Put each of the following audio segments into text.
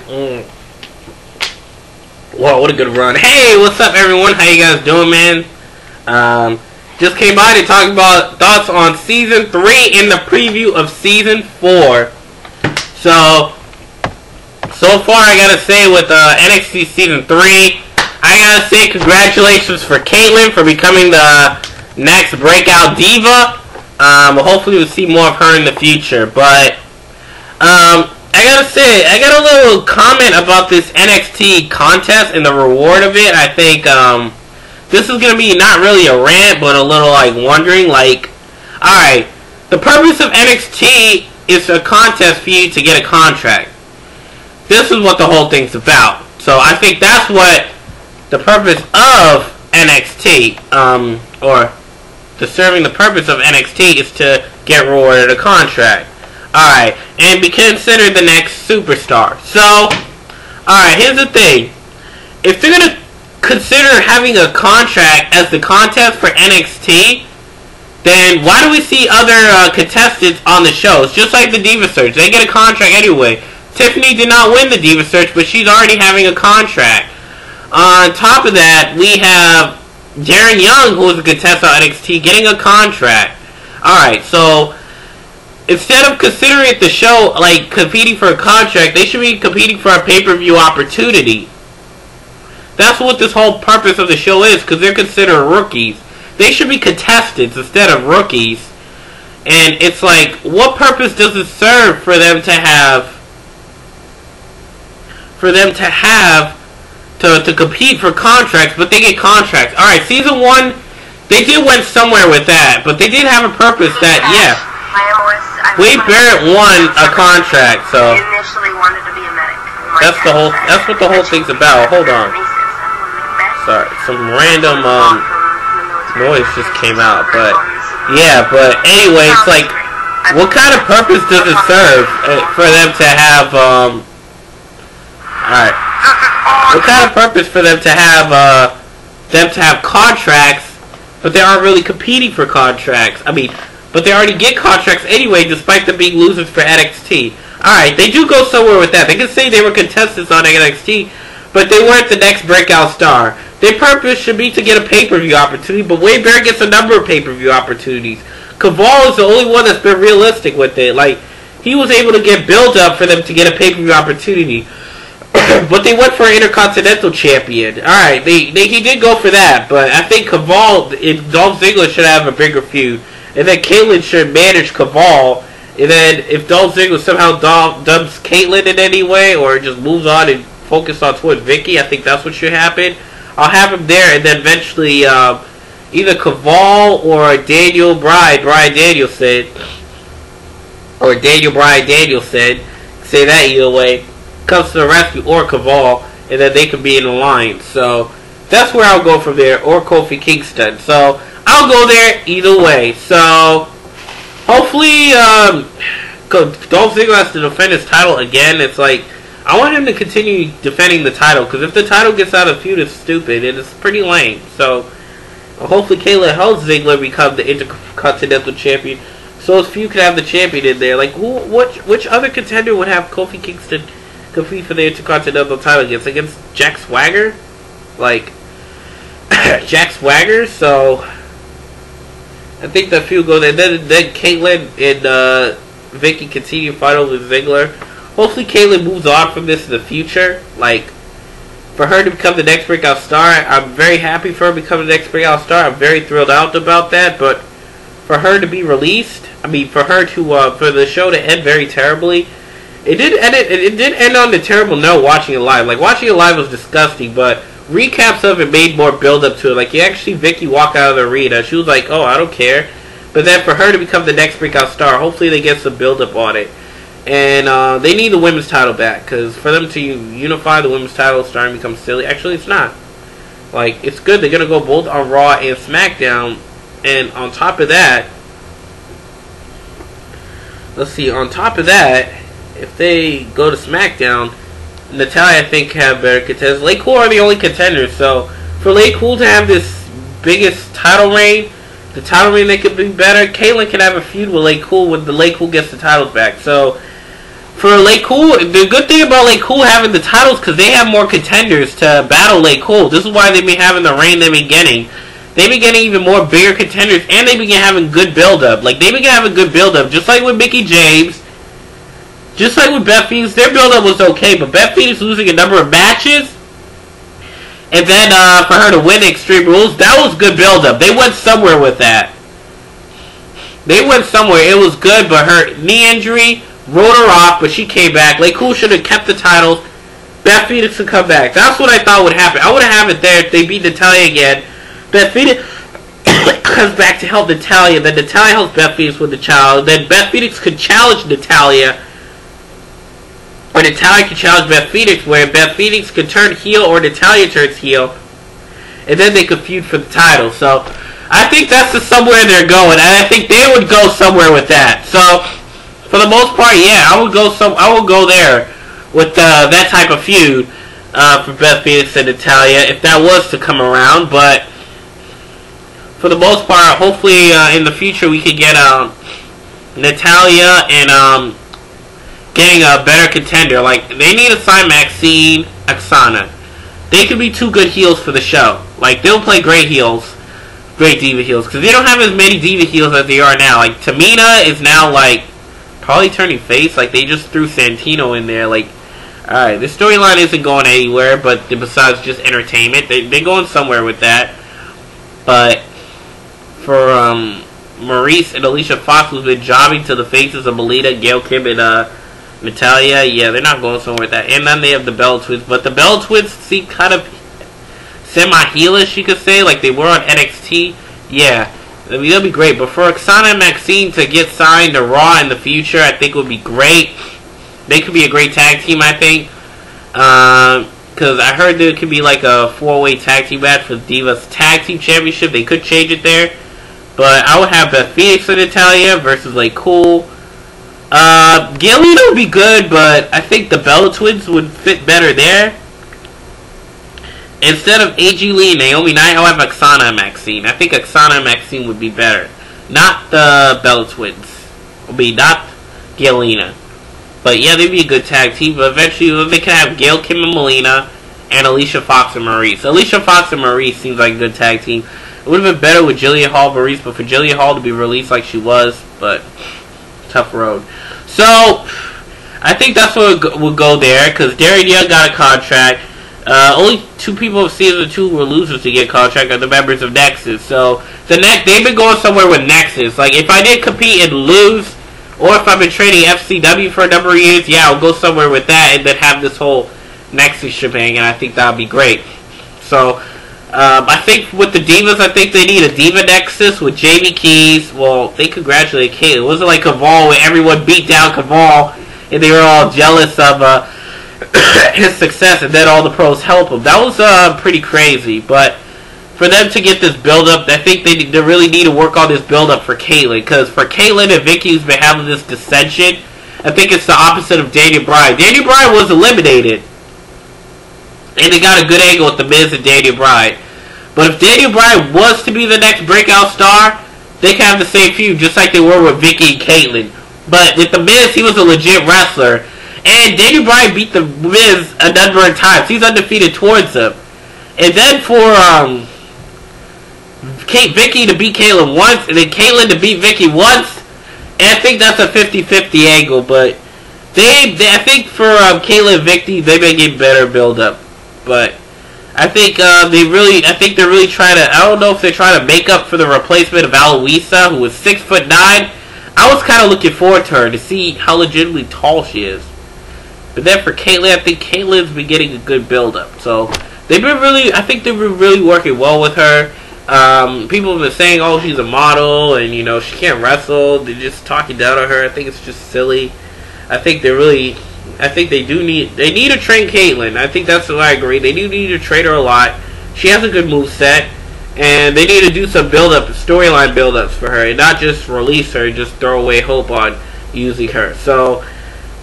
Wow, what a good run. Hey, what's up, everyone? How you guys doing, man? Just came by to talk about thoughts on Season 3 and the preview of Season 4. So far, I gotta say, with NXT Season 3, I gotta say congratulations for Kaitlyn for becoming the next breakout diva. Hopefully we'll see more of her in the future. But, I gotta say, I got a little comment about this NXT contest and the reward of it. I think, this is gonna be not really a rant, but a little, like, wondering, like, alright, the purpose of NXT is a contest for you to get a contract. This is what the whole thing's about. So I think that's what the purpose of NXT, or serving the purpose of NXT is to get rewarded a contract. Alright, and be considered the next superstar. So, alright, here's the thing. If they're gonna consider having a contract as the contest for NXT, then why do we see other contestants on the shows? Just like the Diva Search, they get a contract anyway. Tiffany did not win the Diva Search, but she's already having a contract. On top of that, we have Darren Young, who is a contestant on NXT, getting a contract. Alright, so instead of considering it the show, like, competing for a contract, they should be competing for a pay-per-view opportunity. That's what this whole purpose of the show is, because they're considered rookies. They should be contestants instead of rookies. And it's like, what purpose does it serve for them to have to compete for contracts, but they get contracts? Alright, Season 1, they did went somewhere with that, but they did have a purpose that, yeah, Wade Barrett won a contract, so that's what the whole thing's about. Hold on. Sorry, some random noise just came out, but yeah, but anyway, it's like, what kind of purpose does it serve for them to have alright, what kind of purpose for them to have contracts, but they aren't really competing for contracts? I mean, but they already get contracts anyway, despite them being losers for NXT. Alright, they do go somewhere with that. They can say they were contestants on NXT, but they weren't the next breakout star. Their purpose should be to get a pay-per-view opportunity, but Wade Barrett gets a number of pay-per-view opportunities. Kaval is the only one that's been realistic with it. Like, he was able to get build up for them to get a pay-per-view opportunity. But they went for an Intercontinental Champion. Alright, he did go for that, but I think Kaval and Dolph Ziggler should have a bigger feud. And then Kaitlyn should manage Kaval. And then if Dolph Ziggler somehow dubs Kaitlyn in any way, or just moves on and focuses on towards Vicky, I think that's what should happen. I'll have him there, and then eventually either Kaval or Daniel Bryan Danielson, or Daniel Bryan Danielson, say that either way, comes to the rescue, or Kaval, and then they can be in the line. So that's where I'll go from there, or Kofi Kingston. So I'll go there either way. So hopefully Dolph Ziggler has to defend his title again. It's like, I want him to continue defending the title, because if the title gets out of feud, it's stupid, and it's pretty lame. So hopefully Kayla helps Ziggler become the Intercontinental Champion, so his feud could have the champion in there. Like, which other contender would have Kofi Kingston compete for the Intercontinental title against Jack Swagger? Like, Jack Swagger? So I think that feud goes there. Then Kaitlyn and Vicky continue fight over Ziggler. Hopefully Kaitlyn moves on from this in the future. Like, for her to become the next breakout star, I'm very happy for her becoming the next breakout star. I'm very thrilled out about that. But for her to be released, I mean, for her to for the show to end very terribly, it did end on a terrible note. Watching it live, like, watching it live was disgusting. But recaps of it made more build up to it. Like, you actually Vicky walk out of the arena, she was like, "Oh, I don't care." But then for her to become the next breakout star, hopefully they get some build up on it. And they need the women's title back, because for them to unify the women's title is starting to become silly. Actually, it's not. Like, it's good. They're going to go both on Raw and SmackDown. And on top of that, let's see, on top of that, if they go to SmackDown, Natalya, I think, have better contenders. LayCool are the only contenders, so for LayCool to have this biggest title reign, the title reign, they could be better. Kaitlyn can have a feud with LayCool when the LayCool gets the titles back. So for Lay Cool, the good thing about Lay Cool having the titles, because they have more contenders to battle Lay Cool. This is why they've been having the reign they've been getting. They've been getting even more bigger contenders, and they've been having good build-up. Like, they've been having good build-up, just like with Mickie James, just like with Beth Phoenix. Their build-up was okay, but Beth Phoenix losing a number of matches, and then for her to win Extreme Rules, that was good build-up. They went somewhere with that. They went somewhere. It was good, but her knee injury wrote her off, but she came back. Lay Cool should have kept the titles. Beth Phoenix would come back. That's what I thought would happen. I would have it there if they beat Natalya again. Beth Phoenix comes back to help Natalya. Then Natalya helps Beth Phoenix with the child. Then Beth Phoenix could challenge Natalya. Or Natalya could challenge Beth Phoenix, where Beth Phoenix could turn heel or Natalya turns heel. And then they could feud for the title. So, I think that's the somewhere they're going. And I think they would go somewhere with that. So, for the most part, yeah, I would go there with that type of feud for Beth Phoenix and Natalya if that was to come around. But for the most part, hopefully in the future we could get Natalya and getting a better contender. Like, they need to sign Maxine, Aksana. They could be two good heels for the show. Like, they'll play great heels, great diva heels, because they don't have as many diva heels as they are now. Like, Tamina is now like probably turning face. Like, they just threw Santino in there. Like, alright, this storyline isn't going anywhere, but besides just entertainment, they're going somewhere with that. But for Maurice and Alicia Fox, who's been jobbing to the faces of Melina, Gail Kim, and Natalya, yeah, they're not going somewhere with that. And then they have the Bella Twins, but the Bella Twins seem kind of semi-heelish, you could say, like they were on NXT. Yeah, I mean, that'll be great. But for Aksana and Maxine to get signed to Raw in the future, I think would be great. They could be a great tag team, I think. Because I heard there could be like a 4-way tag team match for Divas Tag Team Championship. They could change it there. But I would have Beth Phoenix and Natalya versus Lay Cool. Gailina would be good, but I think the Bella Twins would fit better there. Instead of AJ Lee and Naomi Knight, I'll have Aksana and Maxine. I think Aksana and Maxine would be better. Not the Bella Twins. Would be not Gailina. But yeah, they'd be a good tag team. But eventually they can have Gail Kim and Melina and Alicia Fox and Maurice. Alicia Fox and Maurice seems like a good tag team. It would have been better with Jillian Hall, Maurice, but for Jillian Hall to be released like she was, but tough road. So, I think that's what would go there, because Darren Young got a contract. Only 2 people of Season 2 were losers to get contract are the members of Nexus. So, they've been going somewhere with Nexus. Like, if I did compete and lose, or if I've been training FCW for a number of years, yeah, I'll go somewhere with that and then have this whole Nexus shebang, and I think that would be great. So, I think with the Divas, I think they need a Diva Nexus with Jamie Keys. Well, they congratulate Kate. It wasn't like Kaval where everyone beat down Kaval and they were all jealous of his success and then all the pros help him. That was pretty crazy. But for them to get this build-up, I think they really need to work on this build-up for Caitlyn. Because for Caitlyn and Vicky, who's been having this dissension, I think it's the opposite of Daniel Bryan. Daniel Bryan was eliminated. And they got a good angle with The Miz and Daniel Bryan. But if Daniel Bryan was to be the next breakout star, they can have the same feud, just like they were with Vicky and Caitlyn. But with The Miz, he was a legit wrestler. And Daniel Bryan beat The Miz a number of times. He's undefeated towards him. And then for Vicky to beat Caitlyn once, and then Caitlyn to beat Vicky once, and I think that's a 50-50 angle. But I think for Caitlyn and Vicky, they may get better build-up. But I think they're really trying to. I don't know if they're trying to make up for the replacement of Aloisa, who was 6'9". I was kind of looking forward to her to see how legitimately tall she is. But then for Caitlyn, I think Caitlyn's been getting a good build-up. So they've been really. I think they've been really working well with her. People have been saying, "Oh, she's a model, and you know she can't wrestle." They're just talking down on her. I think it's just silly. I think they need to train Caitlyn. I think that's what I agree. They do need to train her a lot. She has a good moveset, and they need to do some storyline build-ups for her, and not just release her and just throw away hope on using her. So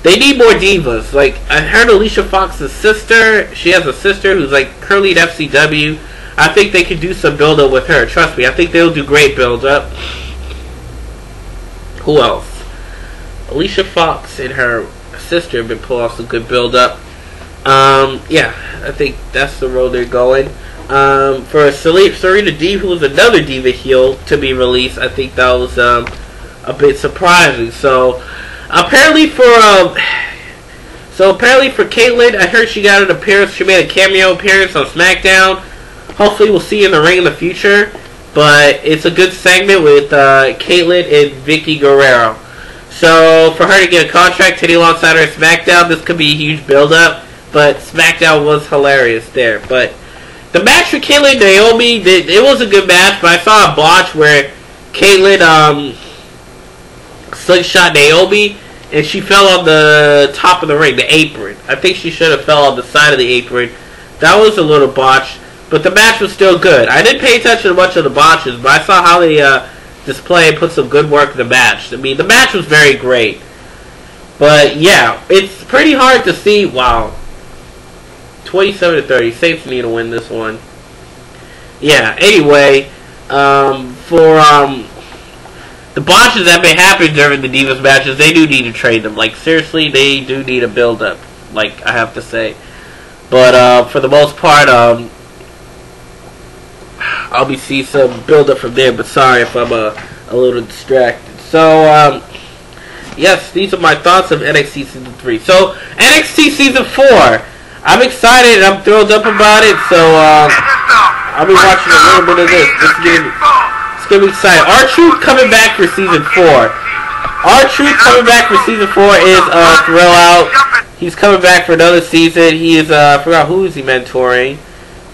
they need more divas. Like, I heard Alicia Fox's sister, she has a sister who's like currently at FCW. I think they could do some build-up with her. Trust me, I think they'll do great build-up. Who else? Alicia Fox and her sister have been pulling off some good build up. Yeah, I think that's the road they're going. For Serena Deeb, who was another Diva heel to be released, I think that was a bit surprising. So apparently for Kaitlyn, I heard she got an appearance. She made a cameo appearance on SmackDown. Hopefully, we'll see her in the ring in the future. But it's a good segment with Kaitlyn and Vicky Guerrero. So for her to get a contract hitting alongside her at SmackDown, this could be a huge build-up. But SmackDown was hilarious there. But the match for Kaitlyn and Naomi, it was a good match. But I saw a botch where Kaitlyn slingshot Naomi, and she fell on the top of the ring, the apron. I think she should have fell on the side of the apron. That was a little botch, but the match was still good. I didn't pay attention to much of the botches, but I saw how they display and put some good work in the match. I mean, the match was very great. But yeah, it's pretty hard to see. Wow, 27-30. Saints need to win this one. Yeah. Anyway, the botches that may happen during the Divas matches, they do need to trade them. Like, seriously, they do need a build-up, like, I have to say. But, for the most part, I'll be seeing some build-up from there, but sorry if I'm a little distracted. So, yes, these are my thoughts of NXT Season 3. So, NXT Season 4, I'm excited and I'm thrilled up about it, so, I'll be watching a little bit of this. It's gonna be exciting. R-Truth coming back for Season 4. R-Truth coming back for Season 4 is Thrill Out. He's coming back for another season. He is, I forgot who is he mentoring.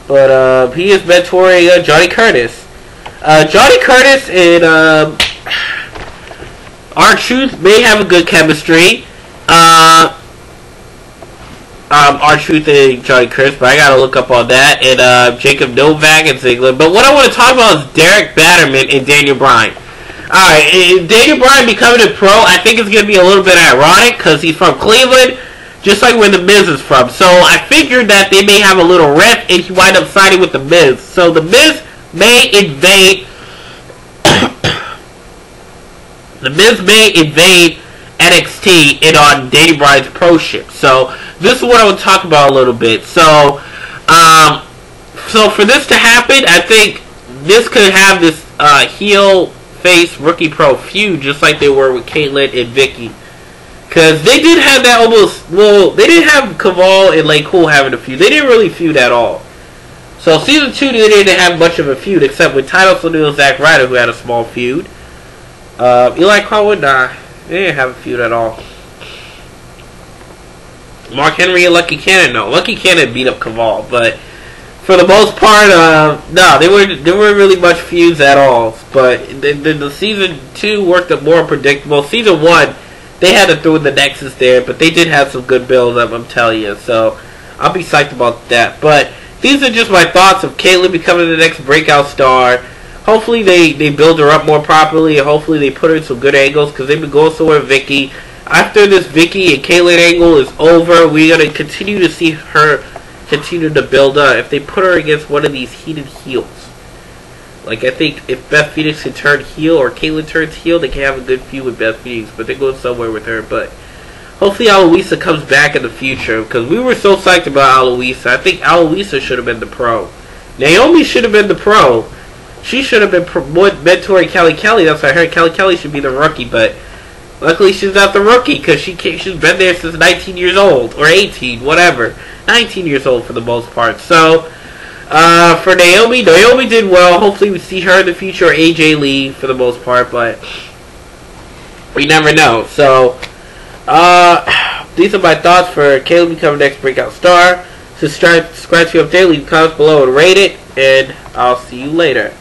But he is mentoring Johnny Curtis. Johnny Curtis and R-Truth may have a good chemistry. R-Truth and Johnny Curtis, but I gotta look up on that. And Jacob Novak and Ziggler. But what I want to talk about is Derek Batterman and Daniel Bryan. Alright, Daniel Bryan becoming a pro, I think it's going to be a little bit ironic because he's from Cleveland, just like where The Miz is from. So I figured that they may have a little rift and he wind up siding with The Miz. So The Miz may invade NXT and on Daniel Bryan's pro ship. So this is what I would talk about a little bit. So for this to happen, I think this could have this heel face rookie pro feud just like they were with Kaitlyn and Vicky. Because they did have that almost, well, they didn't have Kaval and Lay Cool having a feud. They didn't really feud at all. So Season 2, they didn't have much of a feud except with Titus O'Neil and Zack Ryder, who had a small feud. Eli Carwood, nah, they didn't have a feud at all. Mark Henry and Lucky Cannon, no. Lucky Cannon beat up Kaval, but for the most part, no, there weren't really much feuds at all. But the Season 2 worked up more predictable. Season 1, they had to throw in the Nexus there, but they did have some good build-up, I'm telling you. So I'll be psyched about that. But these are just my thoughts of Kaitlyn becoming the next breakout star. Hopefully they build her up more properly, and hopefully they put her in some good angles, because they've been going somewhere with Vicky. After this Vicky and Kaitlyn angle is over, we're going to continue to see her continue to build up. If they put her against one of these heated heels, like I think if Beth Phoenix can turn heel or Kaitlyn turns heel, they can have a good feud with Beth Phoenix, but they're going somewhere with her. But hopefully Aloisa comes back in the future, because we were so psyched about Aloisa. I think Aloisa should have been the pro. Naomi should have been the pro. She should have been mentoring Kelly Kelly. That's why I heard Kelly Kelly should be the rookie, but luckily she's not the rookie, because she's been there since 19 years old, or 18, whatever. 19 years old for the most part. So, for Naomi did well. Hopefully we see her in the future, or AJ Lee for the most part, but we never know. So, these are my thoughts for Kaitlyn becoming the next breakout star. Subscribe to update, leave comments below and rate it, and I'll see you later.